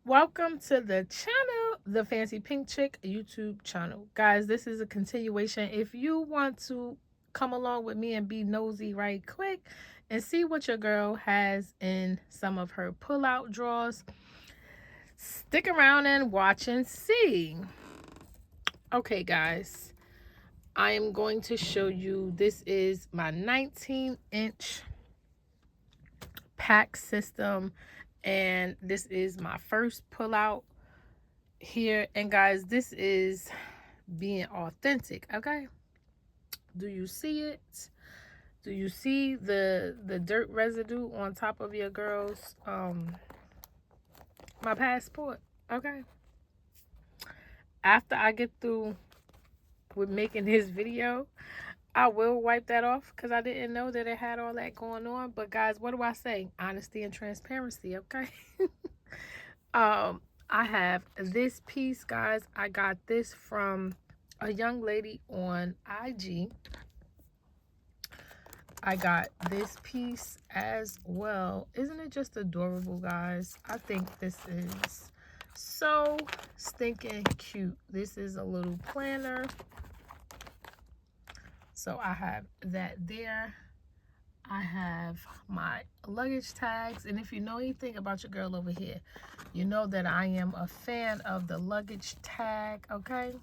Welcome to the channel, the Fancy Pink Chick YouTube channel. Guys, this is a continuation. If you want to come along with me and be nosy right quick and see what your girl has in some of her pull-out drawers, stick around and watch and see. Okay, guys, I am going to show you, this is my 19-inch pack system, and this is my first pull-out here. And guys, this is being authentic. Okay, do you see it? Do you see the dirt residue on top of your girl's my passport? Okay, after I get through with making this video, I will wipe that off because I didn't know that it had all that going on. But guys, what do I say? Honesty and transparency. Okay. I have this piece, guys. I got this from a young lady on IG. I got this piece as well. Isn't it just adorable, guys? I think this is so stinking cute. This is a little planner. So I have that there. I have my luggage tags. And if you know anything about your girl over here, you know that I am a fan of the luggage tag, okay?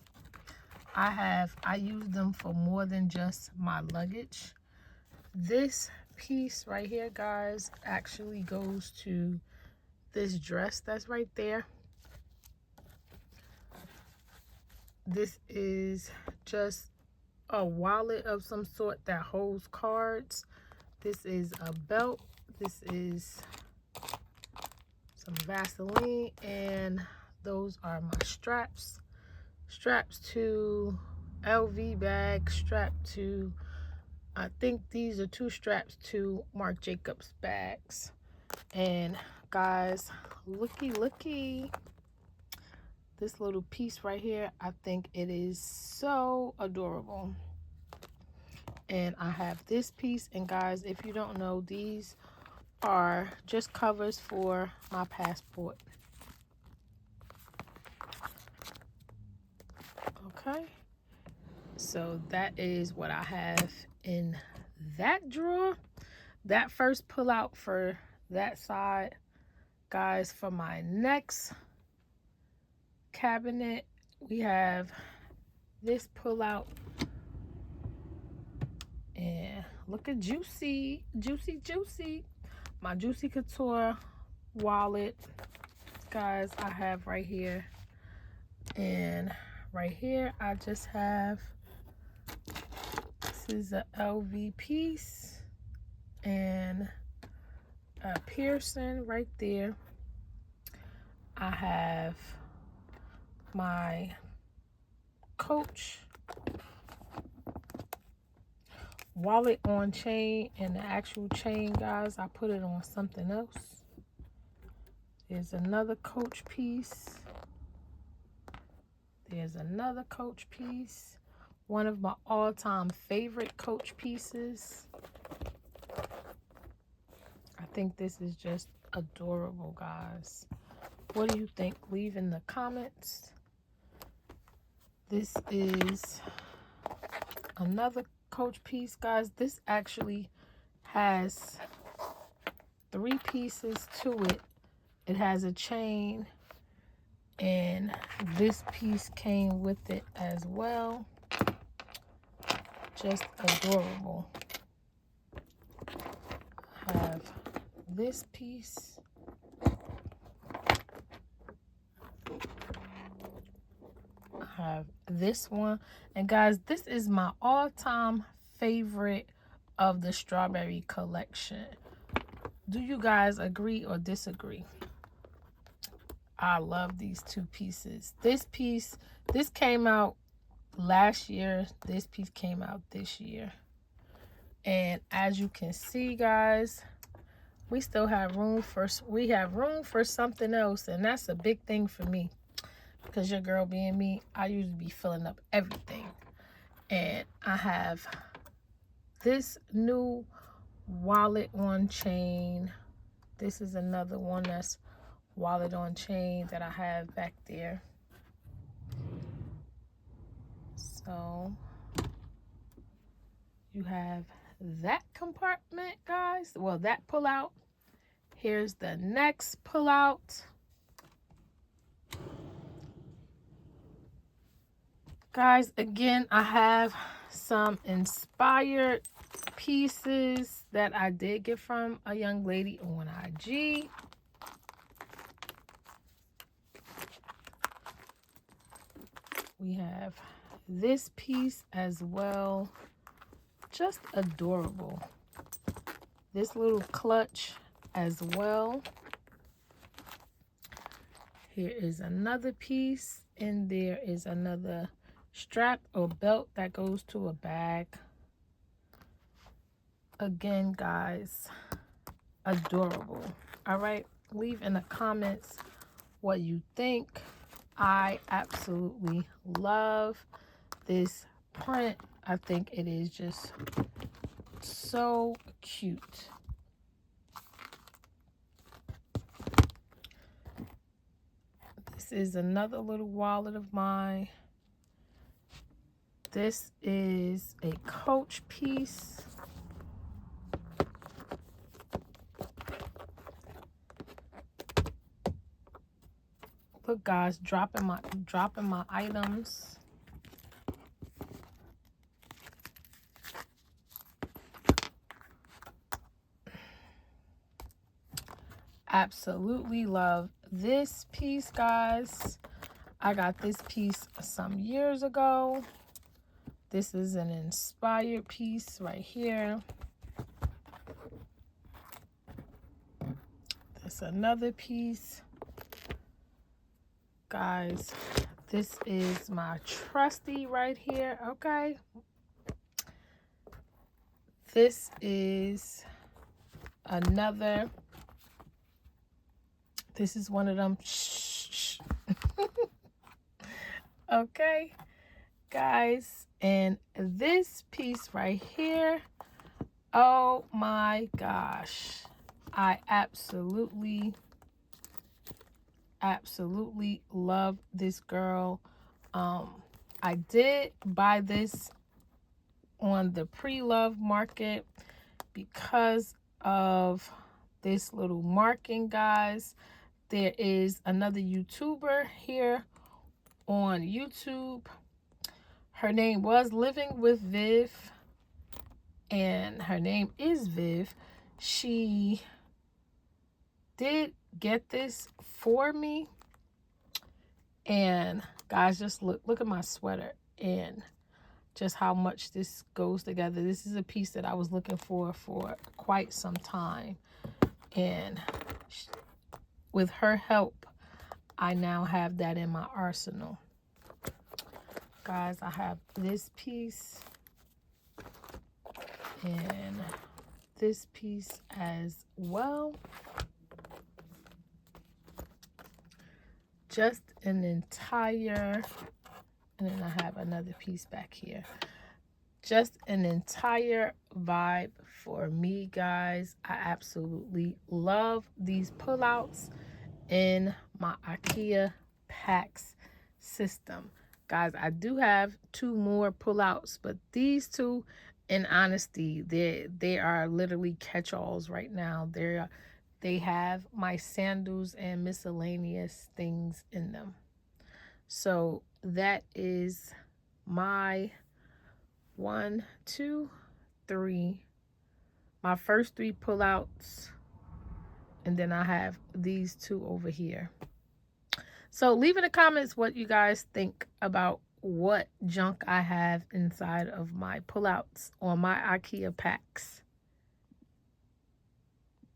I use them for more than just my luggage. This piece right here, guys, actually goes to this dress that's right there. This is just a wallet of some sort that holds cards. This is a belt. This is some Vaseline, and those are my straps. Straps to LV bag, strap to, I think these are two straps to Marc Jacobs bags. And guys, looky, this little piece right here, I think it is so adorable. And I have this piece, and guys, if you don't know, these are just covers for my passport. Okay, so that is what I have in that drawer. That first pull out for that side. Guys, for my next cabinet, we have this pull out, and look at juicy my Juicy Couture wallet, guys. I have right here, and right here I just have, this is a LV piece and a piercing right there. I have my Coach wallet on chain, and the actual chain, guys, I put it on something else. There's another Coach piece. There's another Coach piece. One of my all-time favorite Coach pieces. I think this is just adorable, guys. What do you think? Leave in the comments. This is another Coach piece, guys. This actually has 3 pieces to it. It has a chain, and this piece came with it as well. Just adorable. I have this piece. I have this one. And guys, this is my all-time favorite of the strawberry collection. Do you guys agree or disagree? I love these 2 pieces. This piece, this came out last year. This piece came out this year. And as you can see, guys, we still have room for something else, and that's a big thing for me, because your girl being me, I usually be filling up everything. And I have this new wallet on chain. This is another one that's wallet on chain that I have back there. So you have that compartment, guys. Well, that pull out. Here's the next pull out. Guys, again, I have some inspired pieces that I did get from a young lady on IG. We have this piece as well. Just adorable. This little clutch as well. Here is another piece, and there is another strap or belt that goes to a bag. Again, guys, adorable. All right, leave in the comments what you think. I absolutely love this print. I think it is just so cute. This is another little wallet of mine. This is a Coach piece. Look, guys, dropping my items. Absolutely love this piece, guys. I got this piece some years ago. This is an inspired piece right here. That's another piece. Guys, this is my trusty right here, okay? This is another. This is one of them. Shh. Okay, guys, and this piece right here, oh my gosh, I absolutely love this girl. I did buy this on the pre-love market because of this little marking, guys. There is another YouTuber here on YouTube. Her name was Living with Viv, and her name is Viv. She did get this for me, and guys, just look at my sweater and just how much this goes together. This is a piece that I was looking for quite some time, and with her help, I now have that in my arsenal. Guys, I have this piece and this piece as well. Just an entire, and then I have another piece back here. Just an entire vibe for me, guys. I absolutely love these pullouts in my IKEA Pax system. Guys, I do have 2 more pullouts, but these 2, in honesty, they are literally catch-alls right now. They have my sandals and miscellaneous things in them. So that is my 1, 2, 3. My first 3 pullouts. And then I have these 2 over here. So leave in the comments what you guys think about what junk I have inside of my pullouts on my IKEA Pax.